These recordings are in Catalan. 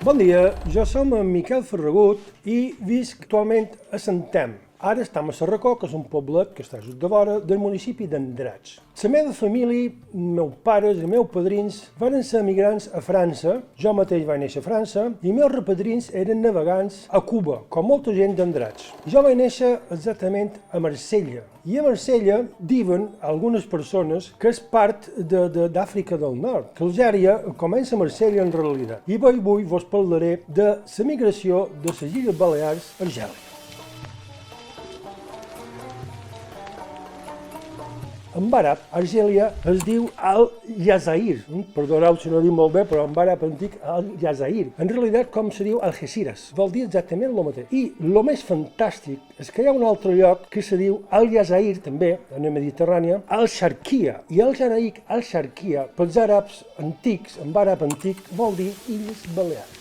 Bon dia, jo som en Miquel Ferragut i visc actualment a Sentem. Ara estem a Sarracó, que és un poblet que està just de vora del municipi d'Andratx. La meva família, meus pares i meus padrins van ser emigrants a França, jo mateix vaig néixer a França, i meus repadrins eren navegants a Cuba, com molta gent d'Andratx. Jo vaig néixer exactament a Marsella, i a Marsella diuen algunes persones que és part d'Àfrica del Nord, que Algèria comença a Marsella en realitat. I avui vos parlaré de la migració de les Illes Balears a Argèlia. En àrab, Argèlia es diu Al-Jazair. Perdoneu si no ho dic molt bé, però en àrab antic Al-Jazair. En realitat, com se diu Algeciras. Vol dir exactament el mateix. I el més fantàstic és que hi ha un altre lloc que se diu Al-Jazair, també, en la Mediterrània, Al-Sharqiya. I Al-Sharqiya, pels àrabs antics, en àrab antic, vol dir Illes Balears.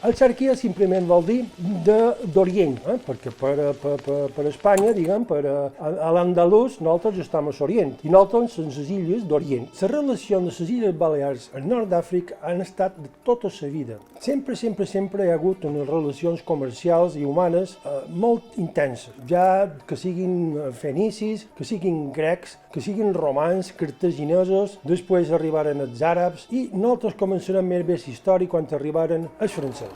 Al-Sharqiya simplement vol dir d'Orient, perquè per Espanya, diguem, a l'Andalús, nosaltres estem a l'Orient, i nosaltres som les illes d'Orient. Les relacions de les Illes Balears al nord d'Àfrica han estat de tota la vida. Sempre hi ha hagut unes relacions comercials i humanes molt intenses, ja que siguin fenicis, que siguin grecs, que siguin romans, cartaginesos, després arribaren els àrabs, i nosaltres començarem més bé la història quan arribaren els francesos.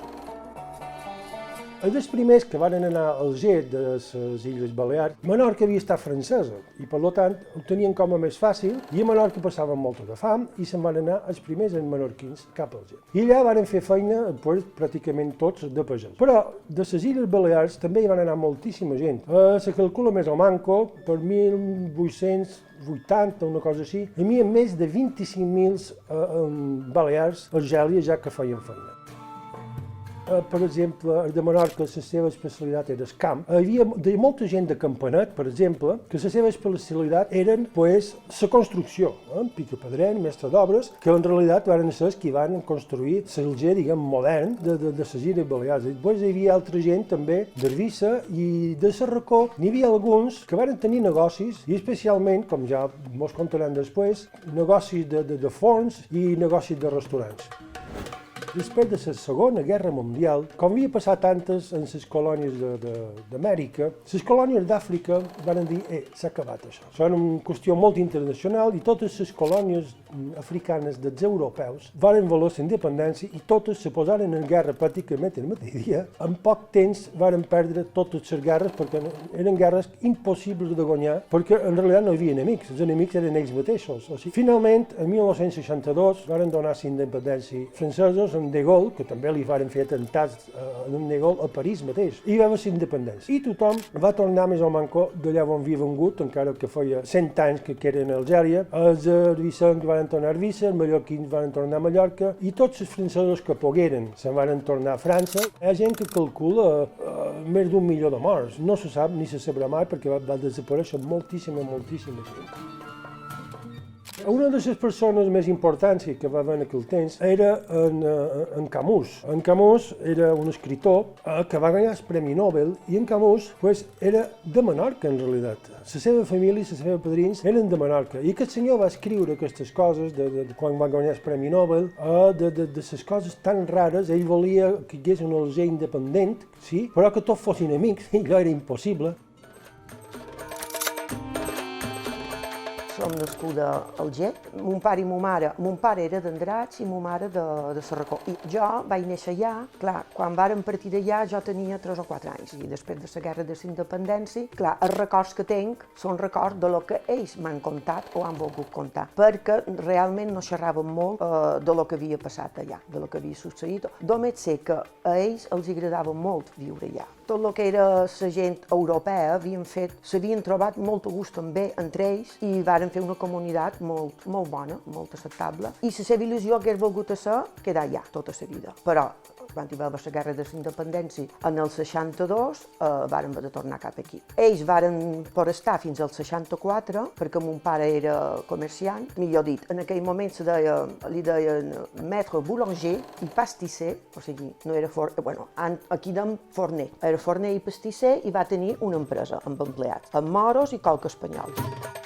Els primers que van anar a Alger de les Illes Balears, Menorca havia estat francesa i per tant ho tenien com a més fàcil i a Menorca passaven molta de fam i se'n van anar els primers menorquins cap a Alger. I allà van fer feina pràcticament tots de pagès. Però de les Illes Balears també hi van anar moltíssima gent. Se calcula més o manco, per 1880, una cosa així, hi havia més de 25.000 balears a Argèlia ja que feien feina. Per exemple, de Menorca la seva especialitat era el camp. Hi havia molta gent de Campanet, per exemple, que la seva especialitat eren la construcció, picapedrer, mestre d'obres, que en realitat van ser els que van construir l'Alger, diguem, modern de les Illes Balears. Després hi havia altra gent també d'Eivissa i de Sarracó. N'hi havia alguns que van tenir negocis, i especialment, com ja mos contaran després, negocis de forns i negocis de restaurants. Després de la Segona Guerra Mundial, com havia passat antes en les colònies d'Amèrica, les colònies d'Àfrica van dir s'ha acabat això. Això era una qüestió molt internacional i totes les colònies africanes dels europeus van voler la independència i totes se posaren en guerra pràcticament el mateix dia. En poc temps van perdre totes les guerres perquè eren guerres impossibles de guanyar perquè en realitat no hi havia enemics, els enemics eren ells mateixos. O sigui, finalment, en 1962 van donar la independència francesos en De Gaulle, que també li van fer atentats en De Gaulle a París mateix, i va haver la independència. I tothom va tornar més o manco d'allà on havia vengut, encara que feia 100 anys que eren a Algèria. Els eivissencs van tornar a Eivissa, els mallorquins van tornar a Mallorca, i tots els francesos que pogueren se'n van tornar a França. Hi ha gent que calcula més d'1 milió de morts. No se sap ni se sabrà mai perquè va desaparèixer moltíssima gent. Una de les persones més importants que va haver en aquell temps era en Camus. En Camus era un escriptor que va guanyar el Premi Nobel i en Camus era de Menorca en realitat. La seva família i els seus padrins eren de Menorca i aquest senyor va escriure aquestes coses quan va guanyar el Premi Nobel de les coses tan rares. Ell volia que hi hagués un Alger independent, sí, però que tots fossin amics i allò era impossible. Som nascuda a Alger. Mon pare i ma mare, mon pare era d'Andratx i ma mare de Sarracó. I jo vaig néixer allà, clar, quan vàrem partir d'allà jo tenia 3 o 4 anys i després de la guerra de la independència, clar, els records que tinc són records de lo que ells m'han contat o han volgut contar, perquè realment no xerraven molt de lo que havia passat allà, de lo que havia succeït. Només sé que a ells els agradava molt viure allà. Tot el que era la gent europea s'havien trobat molt a gust també entre ells i varen fer una comunitat molt bona, molt acceptable. I la seva il·lusió que hagués volgut ser quedar allà tota la vida. Però quan hi va haver la guerra de la independència en el 62 varen haver de tornar cap aquí. Ells varen poder estar fins al 64 perquè mon pare era comerciant, millor dit, en aquell moment li deien maître boulanger i pastisser, o sigui, no era aquí dèiem forner, era forner i pastisser i va tenir una empresa amb empleats, amb moros i coca espanyol.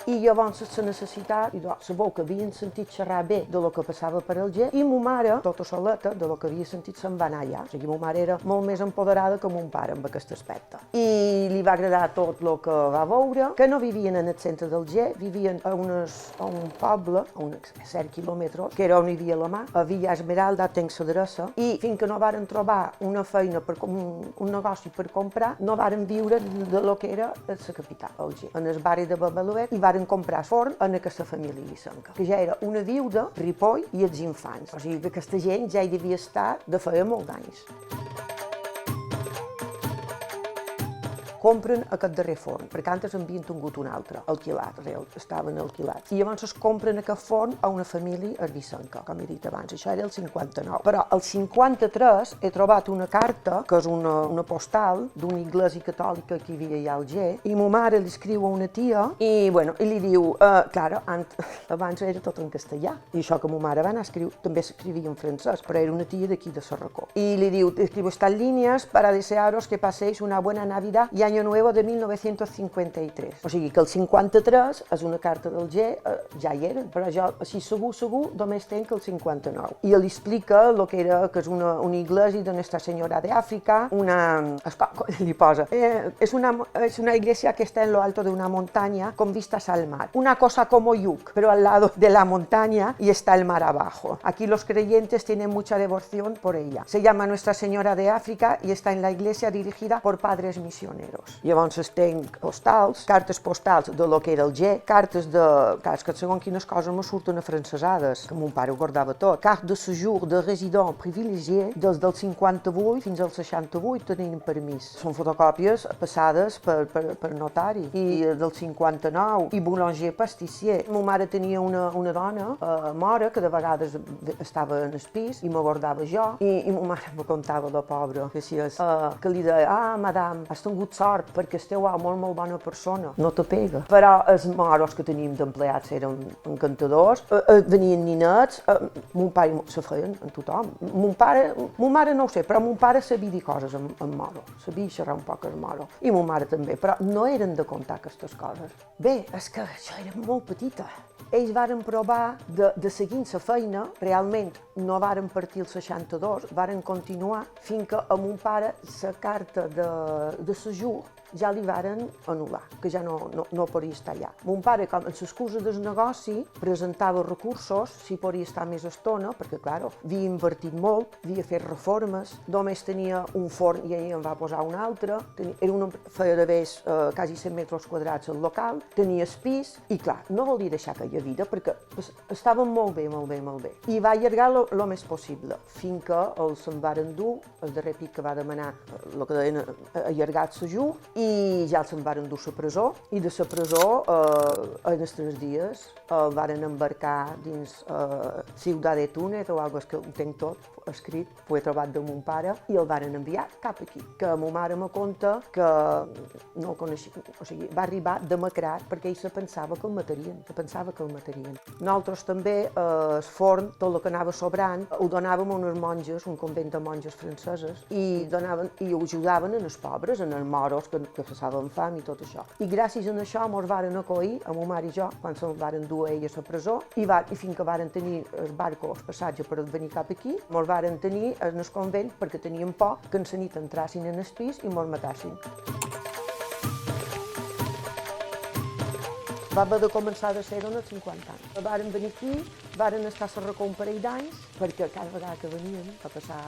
I llavors la necessitat, i sabeu que havien sentit xerrar bé de lo que passava per Alger, i ma mare, tota soleta, de lo que havia sentit, se'n va anar allà. O sigui, ma mare era molt més empoderada que mon pare en aquest aspecte. I li va agradar tot el que va veure, que no vivien en el centre d'Alger, vivien a un poble, a uns 7 quilòmetres, que era on hi havia la mà, a Villa Esmeralda, tenc l'adreça, i fins que no varen trobar una feina, un negoci per comprar, no varen viure de lo que era la capital, Alger. En el barri de Babaluet, i varen comprar forn en aquesta família Vicenca, que ja era una viuda, Ripoll i els infants. O sigui que aquesta gent ja hi devia estar de feia molt d'anys. Compren aquest darrer forn, perquè antes en havien tingut un altre, alquilat, estaven alquilats. I llavors es compren aquest forn a una família a Vicenca, com he dit abans, això era el 59. Però el 53 he trobat una carta, que és una postal d'una iglesia catòlica que hi havia allà a Alger, i ma mare li escriu a una tia, i li diu, abans era tot en castellà, i això que ma mare va anar a escriure, també s'escrivia en francès, però era una tia d'aquí de Sarracó. I li diu, escribo estas líneas para desearos que paséis una buena Navidad y Año Nuevo de 1953. O sigui que el 53 és una carta d'Alger, ja hi eren, però jo, així segur, només tenc el 59. I li explica el que era, que és una iglesia de Nuestra Señora de África, li posa, es una iglesia que está en lo alto de una montaña con vistas al mar. Una cosa como Yuc, pero al lado de la montaña y está el mar abajo. Aquí los creyentes tienen mucha devoción por ella. Se llama Nuestra Señora de África y está en la iglesia dirigida por padres misioneros. Llavors tenc postals, cartes postals de lo que era Alger, cartes que segons quines coses me surten afrancesades, que mon pare ho guardava tot. Carte de séjour de résident privilégié des del 58 fins al 68 tenien permís. Són fotocòpies passades per notari. I del 59, i boulanger pastissier. Ma mare tenia una dona, mora, que de vegades estava en el pis i me guardava jo, i ma mare me contava de pobra, que li deia, madame, has tingut sort perquè esteu molt bona persona, no te pega. Però els moros que teníem d'empleats eren encantadors, venien ninets, mon pare se feien amb tothom. Mon mare no ho sé, però mon pare sabia dir coses en moro, sabia xerrar un poc en moro, i mon mare també, però no eren de contar aquestes coses. Bé, és que jo era molt petita. Ells varen provar de seguir la feina, realment no varen partir el 62, varen continuar fins que a mon pare la carta de séjour ja li varen anul·lar, que ja no podia estar allà. Mon pare, com en l'excusa del negoci, presentava recursos si podia estar més estona, perquè, clar, havia invertit molt, havia fet reformes, només tenia un forn i ell en va posar un altre, feia d'haver quasi 100 metres quadrats al local, tenia el pis, i clar, no volia deixar aquella vida perquè estaven molt bé. I va allargar el més possible, fins que se'n varen dur, el darrer pic que va demanar, el que deien allargat sejour, i ja se'n varen dur a la presó, i de la presó, en els 3 dies, el varen embarcar dins Ciutat de Túnez o alguna cosa que ho tenc tot escrit, ho he trobat de mon pare, i el varen enviar cap aquí. Que ma mare me conta que no el coneixia, o sigui, va arribar demacrat perquè ell se pensava que el matarien, Nosaltres també, el forn, tot el que anava sobrant, ho donàvem a unes monges, un convent de monges franceses, i ho ajudaven en els pobres, en els moros que passaven fam i tot això. I gràcies a això mos varen acollir, a ma mare i jo, quan se'n varen dur a ella a la presó, i fins que varen tenir el barco, el passatge per venir cap aquí, mos varen tenir en el convent perquè teníem por que en la nit entrassin en el pis i mos matassin. Va haver de començar de ser als 50 anys. Varen venir aquí, varen estar a Sarracó un parell d'anys, perquè cada vegada que venien, a passar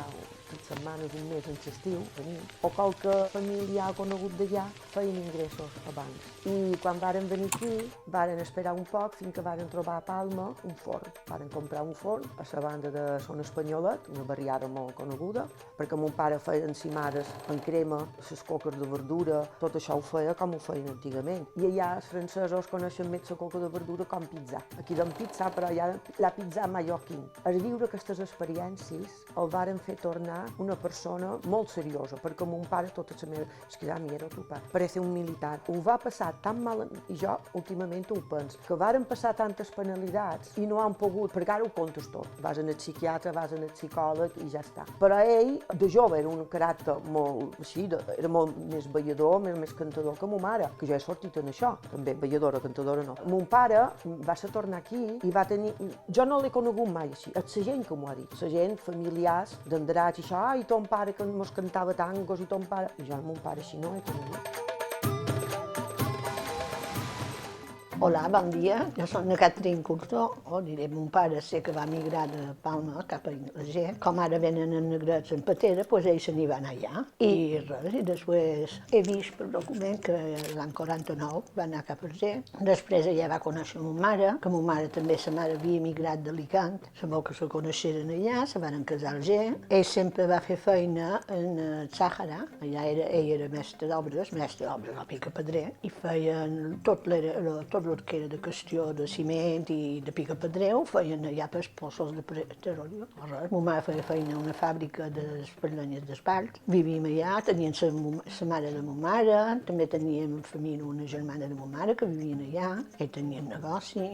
3 setmanes, un mes en l'estiu, venien, o qualque familiar conegut d'allà feien ingressos abans. I quan varen venir aquí, varen esperar un poc fins que varen trobar a Palma un forn. Varen comprar un forn a la banda de Son Espanyolet, una barriada molt coneguda, perquè mon pare feia encimades en crema, les coques de verdura, tot això ho feia com ho feien antigament. I allà els francesos coneixen més la coca de verdura com pizza. Aquí d'en pizza, però hi ha la pizza mallorquín. És viure que aquestes experiències el varen fer tornar una persona molt seriosa, perquè mon pare tota la meva... És que ja mira, tu pare, parece un militar. Ho va passar tan mal, i jo últimament ho penso, que varen passar tantes penalitats i no han pogut, perquè ara ho comptes tot. Vas al psiquiatre, vas al psicòleg i ja està. Però ell, de jove, era un caràcter molt així, era molt més ballador, més cantador que ma mare, que jo he sortit en això, també balladora, cantadora no. Mon pare va ser tornar aquí i va tenir... Jo no l'he conegut mai així, és la gent que m'ho ha dit, la gent, familiars, d'Andratx i això, ai, ton pare que mos cantava tangos i ton pare... I jo, mon pare, així no he conegut. Hola, bon dia. Jo soc la Catherine Curtó, o diré, mon pare sé que va migrar de Palma cap a Alger. Com ara venen en negrets en patera, doncs ell se n'hi va anar allà. I res, i després he vist per document que l'any 49 va anar cap a Alger. Després ella va conèixer mon mare, que mon mare també, sa mare havia emigrat d'Alicant. Se veu que se coneixeren allà, se van casar a Alger. Ell sempre va fer feina en el Sàhara, allà ell era mestre d'obres al picapedrer, i feien tot el que era de qüestió de ciment i de picapedrer, ho feien allà pels poços de petroli. Ma mare feia feina a una fàbrica d'espardenyes d'espalt. Vivíem allà, tenien la mare de ma mare, també teníem família, una germana de ma mare que vivien allà, ell tenia negoci.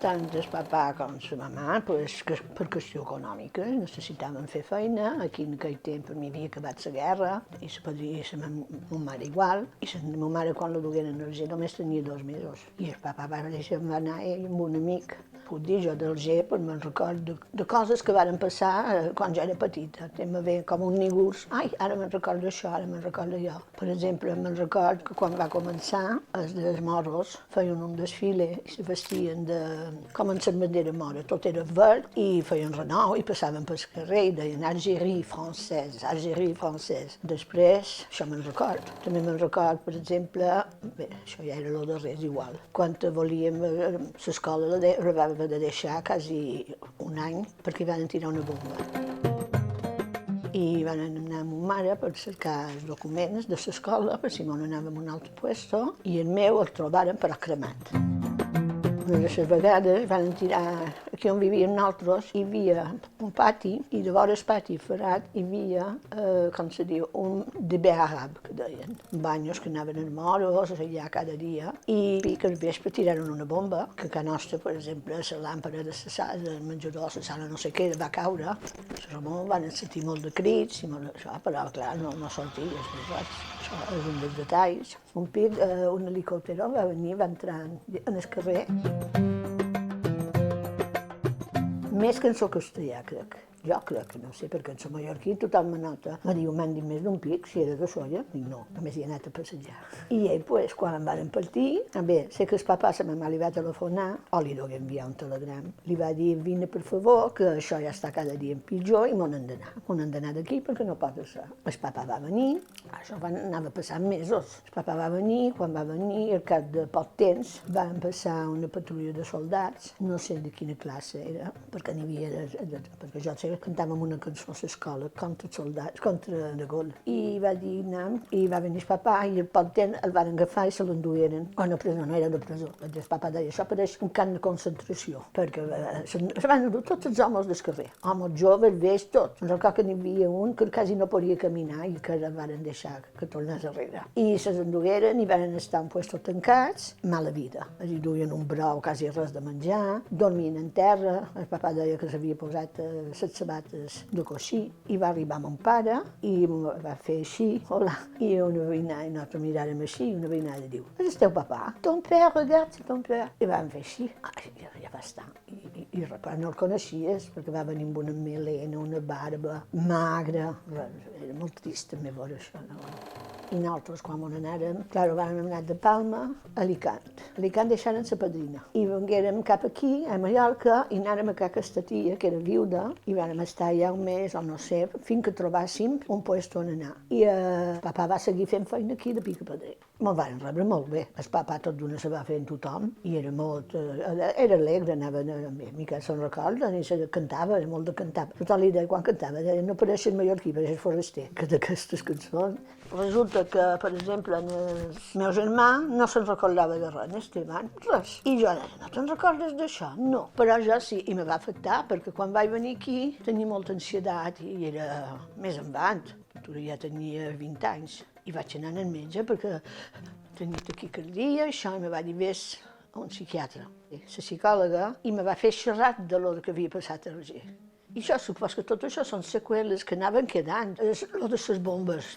Tant el papà com la mamà, per qüestió econòmica, necessitaven fer feina. Aquí en aquell temps m'hi havia acabat la guerra, i la padria i la meva mare igual. I la meva mare, quan la dugueren a Alger, només tenia 2 mesos. I el papà va anar ell amb un amic. Puc dir, jo d'Alger me'n recordo de coses que varen passar quan jo era petita. Em ve com un nigurs. Ai, ara me'n recordo això, ara me'n recordo allò. Per exemple, me'n recordo que quan va començar, els dels moros feien un desfile i se vestien com en la bandera mora, tot era verd i feien renou i passaven pel carrer i deien Algérie française, Algérie française. Després, això me'n record. També me'n record, per exemple, bé, això ja era el darrer, és igual. Quan volíem l'escola la vam haver de deixar quasi un any perquè van tirar una bomba. I van anar amb ma mare per cercar els documents de l'escola, per si no anàvem a un altre puesto, i el meu el trobaren però cremat. Una de les vegades van tirar, aquí on vivíem nosaltres, hi havia un pati, i de vora el pati ferrat hi havia, com se diu, un debè àrab, que deien. Banyos que anaven als moros, allà cada dia, i que al vespre tiraren una bomba, que a casa nostra, per exemple, la làmpara del menjador, la sala no sé què, va caure. Ramon van sentir molt de crits, i molt d'això, però clar, no sortia, això és un dels detalls. Un pic, un helicòptero va venir, va entrar en el carrer. Més que en el castellà, crec. Jo crec que no sé, perquè en el mallorquí tothom me nota. Me diu, m'han dit més d'un pic, si era de Solla. Dic, no, només hi he anat a passejar. I ell, quan em van partir, bé, sé que el papà a la mamà li va telefonar, o li va enviar un telegram. Li va dir, vine per favor, que això ja està cada dia en pitjor i m'ho han d'anar. M'ho han d'anar d'aquí perquè no pot ser. El papà va venir, això anava passant mesos. El papà va venir, quan va venir, al cap de poc temps, van passar una patrulla de soldats, no sé de quina classe era, perquè n'hi havia, perquè jo sé cantàvem una cançó a l'escola contra els soldats, contra De Gaulle. I va dir anam, i va venir el papà, i al poc temps el van agafar i se l'endueren a una presó, no era de presó. El papà deia, això pareix un camp de concentració, perquè se van endur tots els homes del carrer, homes joves, vells, tots. Em recordo que n'hi havia un que quasi no podia caminar i que el van deixar que tornés enrere. I se l'endugueren i van estar en puestos tancats, mala vida. Els hi duien un brou, quasi res de menjar, dormien en terra, el papà deia que s'havia posat les sabates de coixí, i va arribar mon pare i va fer així, hola, i una veïnada, i nosaltres miràrem així, i una veïnada diu, és el teu papà? Ton père, regarde, c'est ton père. I vam fer així, ja va estar. I no el coneixies, perquè va venir amb una melena, una barba magra, era molt trist també veure això, no? I nosaltres, quan anàrem, clar, vam anar de Palma a Alicant. A Alicant deixaren la padrina. I venguérem cap aquí, a Mallorca, i anàrem a aquesta tia, que era viuda, i vam estar allà un mes, o no sé, fins que trobàssim un lloc on anar. I el papà va seguir fent feina aquí de picapedrer. Me'l van rebre molt bé. El papà tot d'una se va fer amb tothom, i era molt... Era alegre, anava... Mica se'n recorda, i se cantava, era molt de cantar. Tothom li deia, quan cantava, deia, no pareixes mallorquí, pareixes foraster, que d'aquestes cançons. Resulta que, per exemple, el meu germà no se'n recordava de res, Esteban, res. I jo deia, no te'n recordes d'això? No. Però jo sí, i me va afectar, perquè quan vaig venir aquí tenia molta ansietat i era més endavant. Ja tenia 20 anys i vaig anar al metge perquè tenia taquicardia, això, i me va dir, vés a un psiquiatre, la psicòloga, i me va fer xerrar de lo que havia passat a Roger. I jo supos que tot això són seqüeles que anaven quedant, lo de les bombes.